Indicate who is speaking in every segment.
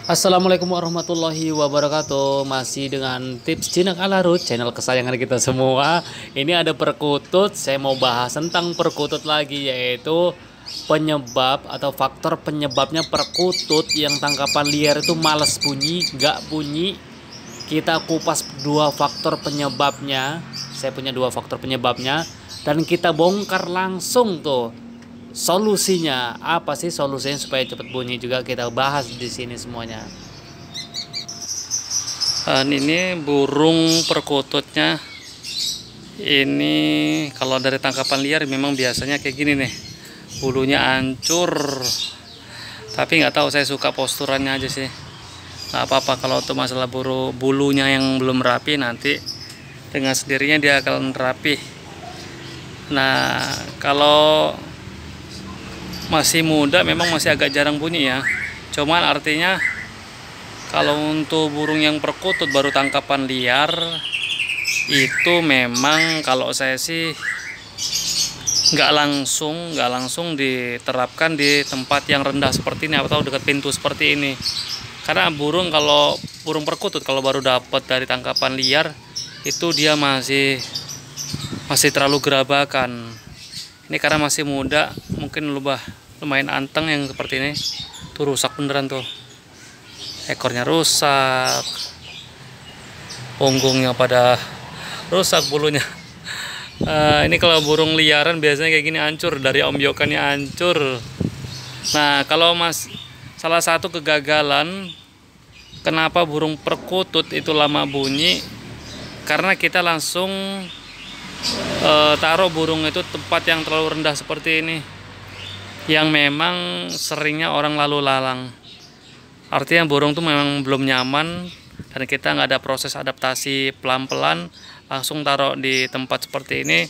Speaker 1: Assalamualaikum warahmatullahi wabarakatuh. Masih dengan tips jinak ala Ruth, channel kesayangan kita semua. Ini ada perkutut. Saya mau bahas tentang perkutut lagi, yaitu penyebab atau faktor penyebabnya perkutut yang tangkapan liar itu males bunyi, nggak bunyi. Kita kupas dua faktor penyebabnya. Saya punya dua faktor penyebabnya dan kita bongkar langsung tuh. Solusinya apa sih, solusinya supaya cepat bunyi juga kita bahas di sini semuanya. Dan ini burung perkututnya. Ini kalau dari tangkapan liar memang biasanya kayak gini nih, bulunya hancur. Tapi nggak tahu, saya suka posturannya aja sih. Nggak apa-apa kalau untuk masalah bulunya yang belum rapi, nanti dengan sendirinya dia akan rapi. Nah, kalau masih muda memang masih agak jarang bunyi ya. Cuman artinya kalau untuk burung yang perkutut baru tangkapan liar itu memang kalau saya sih nggak langsung diterapkan di tempat yang rendah seperti ini atau dekat pintu seperti ini. Karena kalau burung perkutut kalau baru dapat dari tangkapan liar itu dia masih terlalu gerabakan. Ini karena masih muda, mungkin lumayan anteng yang seperti ini. Tuh rusak beneran tuh. Ekornya rusak. Punggungnya pada rusak bulunya. Ini kalau burung liaran biasanya kayak gini, hancur dari ombyokannya hancur. Nah, kalau salah satu kegagalan kenapa burung perkutut itu lama bunyi, karena kita langsung taruh burung itu tempat yang terlalu rendah seperti ini, yang memang seringnya orang lalu lalang. Artinya burung tuh memang belum nyaman dan kita nggak ada proses adaptasi pelan-pelan, langsung taruh di tempat seperti ini,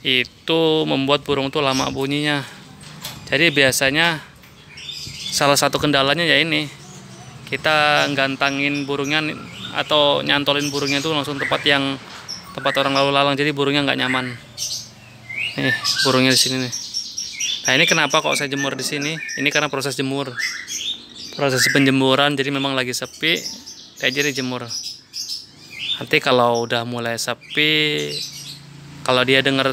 Speaker 1: itu membuat burung tuh lama bunyinya. Jadi biasanya salah satu kendalanya ya ini, kita gantangin burungnya atau nyantolin burungnya itu langsung tempat orang lalu lalang, jadi burungnya nggak nyaman. Nih burungnya di sini nih. Nah, ini kenapa kok saya jemur di sini? Ini karena proses penjemuran, jadi memang lagi sepi, saya jadi jemur. Nanti kalau udah mulai sepi, kalau dia dengar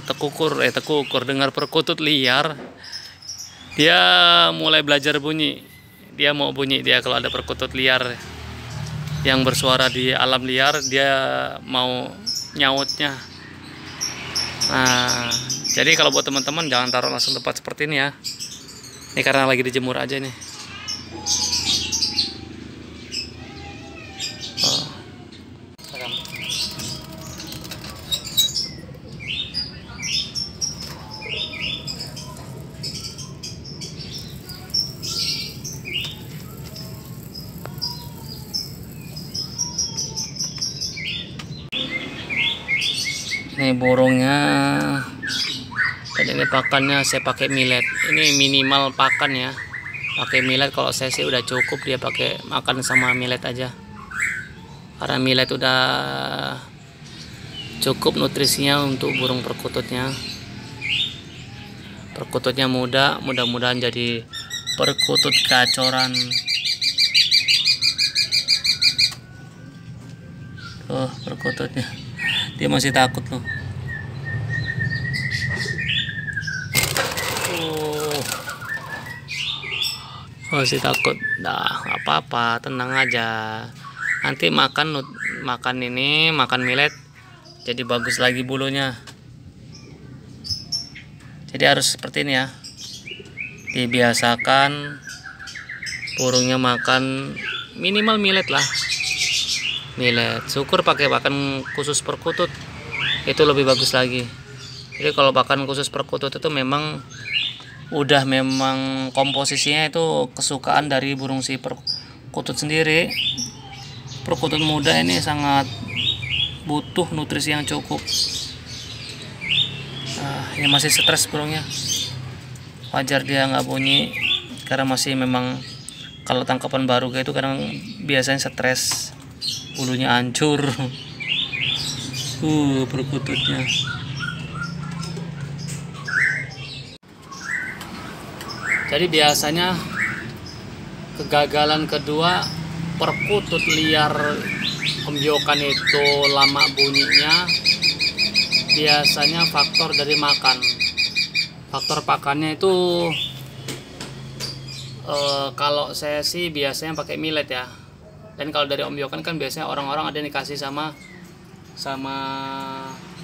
Speaker 1: dengar perkutut liar, dia mulai belajar bunyi. Dia mau bunyi, dia kalau ada perkutut liar yang bersuara di alam liar, dia mau nyautnya. Nah, jadi kalau buat teman-teman jangan taruh langsung tempat seperti ini ya. Ini karena lagi dijemur aja nih. Ini burungnya. Jadi ini pakannya saya pakai millet. Ini minimal pakan ya. Pakai millet kalau saya sih udah cukup, dia pakai makan sama millet aja. Karena millet udah cukup nutrisinya untuk burung perkututnya. Perkututnya muda, mudah-mudahan jadi perkutut gacoran. Oh, perkututnya. Dia masih takut loh. Masih takut. Dah, nggak apa-apa, tenang aja. Nanti makan millet, jadi bagus lagi bulunya. Jadi harus seperti ini ya. Dibiasakan burungnya makan minimal millet lah. Millet, syukur pakai pakan khusus perkutut, itu lebih bagus lagi. Jadi kalau pakan khusus perkutut itu memang komposisinya itu kesukaan dari burung si perkutut sendiri. Perkutut muda ini sangat butuh nutrisi yang cukup. Nah, ini masih stres burungnya, wajar dia nggak bunyi karena masih memang kalau tangkapan baru kayak itu kadang biasanya stres, bulunya hancur. Perkututnya. Jadi biasanya Kegagalan kedua, perkutut liar ombyokan itu lama bunyinya biasanya faktor dari makan. Faktor pakannya itu kalau saya sih biasanya pakai millet ya. Dan kalau dari ombyokan kan biasanya orang-orang ada yang dikasih sama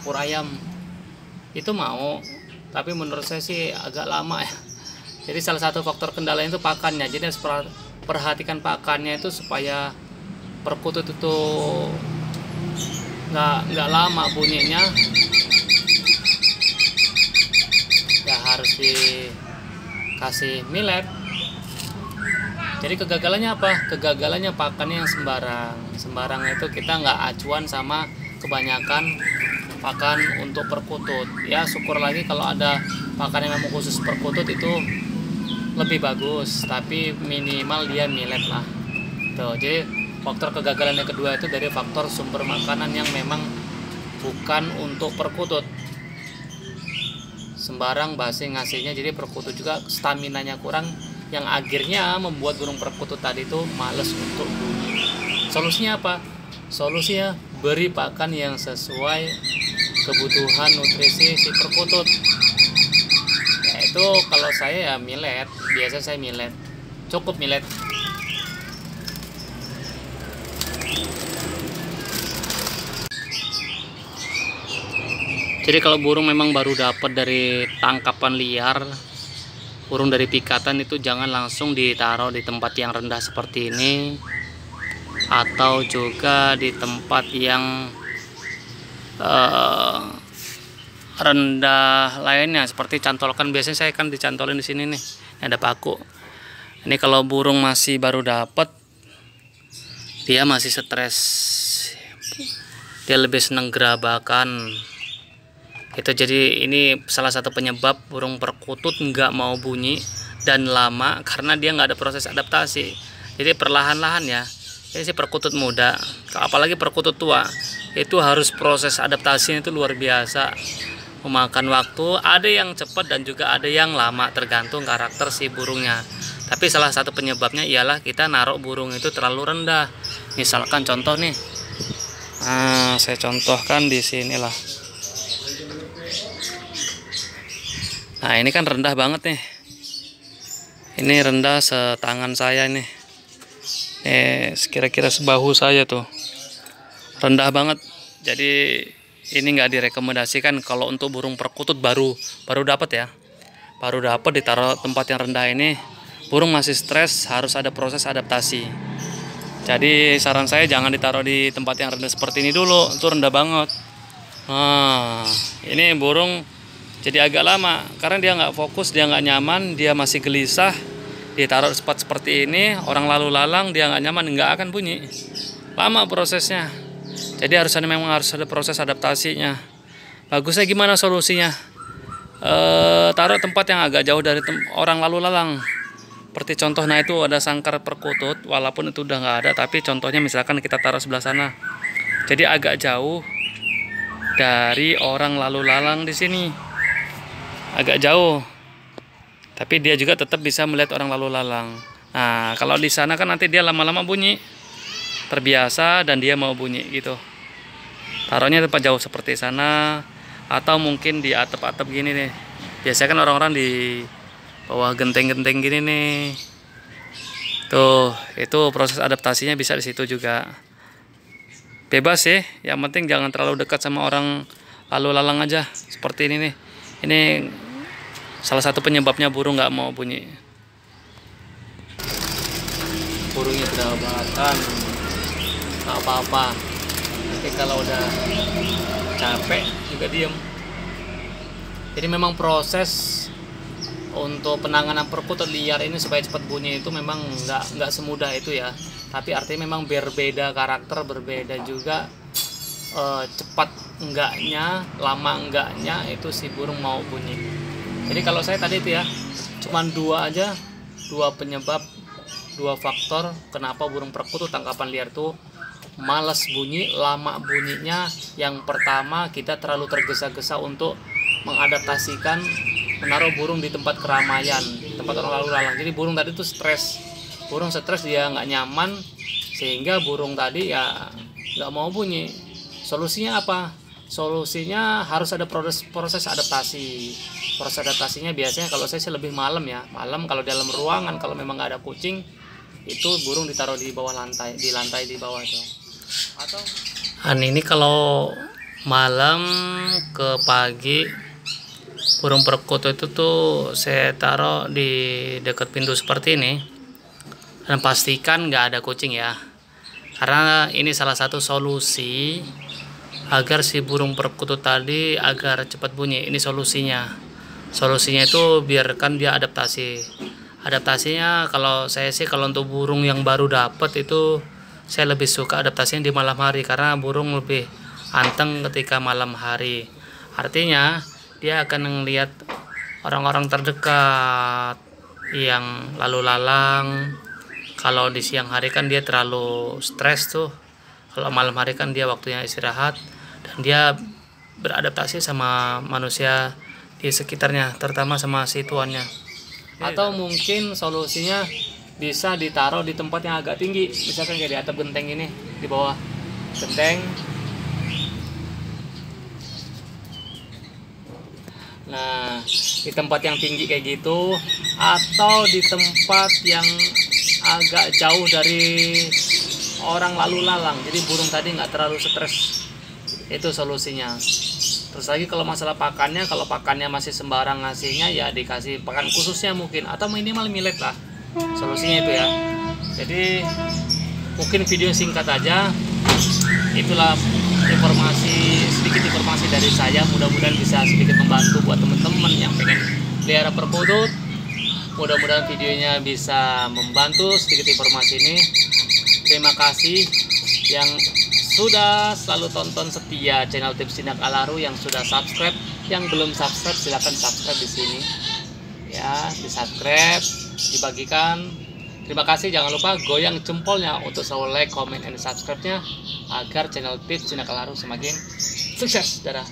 Speaker 1: pur ayam. Itu mau, tapi menurut saya sih agak lama ya. Jadi salah satu faktor kendalanya itu pakannya. Jadi harus perhatikan pakannya itu supaya perkutut itu nggak lama bunyinya. Ya harus dikasih millet. Jadi kegagalannya apa? Kegagalannya pakannya yang sembarang itu kita nggak acuan sama kebanyakan pakan untuk perkutut. Ya syukur lagi kalau ada pakan yang memang khusus perkutut itu lebih bagus, tapi minimal dia millet lah. Tuh, jadi faktor kegagalan yang kedua itu dari faktor sumber makanan yang memang bukan untuk perkutut. Sembarang basi ngasihnya, jadi perkutut juga staminanya kurang, yang akhirnya membuat burung perkutut tadi itu males untuk bunyi. Solusinya apa? Solusinya beri pakan yang sesuai kebutuhan nutrisi si perkutut. Yaitu kalau saya ya millet, biasa saya millet, cukup millet. Jadi kalau burung memang baru dapat dari tangkapan liar, burung dari pikatan itu jangan langsung ditaruh di tempat yang rendah seperti ini, atau juga di tempat yang rendah lainnya seperti cantolkan. Biasanya saya kan dicantolin di sini nih, ada paku. Ini kalau burung masih baru dapat, dia masih stres, dia lebih seneng gerabakan. Itu jadi ini salah satu penyebab burung perkutut nggak mau bunyi dan lama, karena dia nggak ada proses adaptasi. Jadi perlahan-lahan ya. Ini sih perkutut muda, apalagi perkutut tua, itu harus proses adaptasinya itu luar biasa, memakan waktu. Ada yang cepat dan juga ada yang lama, tergantung karakter si burungnya. Tapi salah satu penyebabnya ialah kita naruh burung itu terlalu rendah. Misalkan contoh nih, saya contohkan di sinilah. Nah ini kan rendah banget nih, ini rendah setangan saya nih, kira-kira sebahu saya tuh, rendah banget. Jadi ini nggak direkomendasikan kalau untuk burung perkutut baru dapat ya, baru dapat ditaruh tempat yang rendah ini, burung masih stres, harus ada proses adaptasi. Jadi saran saya jangan ditaruh di tempat yang rendah seperti ini dulu, itu rendah banget. Nah ini burung jadi agak lama karena dia nggak fokus, dia nggak nyaman, dia masih gelisah. Ditaruh di spot seperti ini, orang lalu lalang, dia nggak nyaman, nggak akan bunyi. Lama prosesnya. Jadi memang harus ada proses adaptasinya. Bagusnya gimana solusinya? Taruh tempat yang agak jauh dari orang lalu lalang. Seperti contoh, nah itu ada sangkar perkutut, walaupun itu udah nggak ada, tapi contohnya misalkan kita taruh sebelah sana. Jadi agak jauh dari orang lalu lalang di sini. Agak jauh, tapi dia juga tetap bisa melihat orang lalu lalang. Nah kalau di sana kan nanti dia lama-lama bunyi, terbiasa dan dia mau bunyi gitu. Taruhnya tempat jauh seperti sana, atau mungkin di atap-atap gini nih. Biasanya kan orang-orang di bawah genteng-genteng gini nih. Tuh, itu proses adaptasinya bisa di situ juga. Bebas sih, yang penting jangan terlalu dekat sama orang lalu lalang aja. Seperti ini nih. Ini salah satu penyebabnya burung nggak mau bunyi. Burungnya sudah makan, nggak apa-apa. Tapi kalau udah capek juga diem. Jadi memang proses untuk penanganan perkutut liar ini supaya cepat bunyi itu memang nggak semudah itu ya. Tapi artinya memang berbeda karakter, berbeda juga cepat enggaknya, lama enggaknya itu si burung mau bunyi. Jadi kalau saya tadi itu ya, cuman dua penyebab, dua faktor kenapa burung perkutut tangkapan liar tuh malas bunyi, lama bunyinya. Yang pertama, kita terlalu tergesa-gesa untuk mengadaptasikan menaruh burung di tempat keramaian, tempat orang lalu lalang. Jadi burung tadi tuh stres, burung stres, dia nggak nyaman, sehingga burung tadi ya nggak mau bunyi. Solusinya apa? Solusinya harus ada proses adaptasi. Proses adaptasinya biasanya kalau saya sih lebih malam ya. Malam kalau dalam ruangan, kalau memang nggak ada kucing, itu burung ditaruh di bawah lantai, di lantai di bawah itu. Atau ini kalau malam ke pagi, burung perkutut itu tuh saya taruh di dekat pintu seperti ini, dan pastikan nggak ada kucing ya, karena ini salah satu solusi agar si burung perkutut tadi agar cepat bunyi. Ini solusinya itu biarkan dia adaptasinya. Kalau saya sih, kalau untuk burung yang baru dapat itu saya lebih suka adaptasinya di malam hari, karena burung lebih anteng ketika malam hari. Artinya dia akan melihat orang-orang terdekat yang lalu lalang. Kalau di siang hari kan dia terlalu stres tuh, kalau malam hari kan dia waktunya istirahat, dan dia beradaptasi sama manusia di sekitarnya, terutama sama si tuannya. Atau mungkin solusinya bisa ditaruh di tempat yang agak tinggi, misalkan kayak di atap genteng ini, di bawah genteng. Nah, di tempat yang tinggi kayak gitu, atau di tempat yang agak jauh dari orang lalu lalang, jadi burung tadi nggak terlalu stres. Itu solusinya. Terus lagi kalau masalah pakannya, kalau pakannya masih sembarang ngasihnya, ya dikasih pakan khususnya mungkin, atau minimal millet lah. Solusinya itu ya. Jadi mungkin video singkat aja. Itulah sedikit informasi dari saya. Mudah-mudahan bisa sedikit membantu buat teman-teman yang pengen pelihara perkutut. Mudah-mudahan videonya bisa membantu sedikit informasi ini. Terima kasih yang sudah selalu tonton setia channel Tips Jinak Alaru, yang sudah subscribe. Yang belum subscribe silahkan subscribe di sini ya, di subscribe, dibagikan. Terima kasih, jangan lupa goyang jempolnya untuk selalu like, comment, and subscribe-nya agar channel Tips Jinak Alaru semakin sukses. Dadah.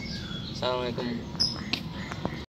Speaker 1: Assalamualaikum.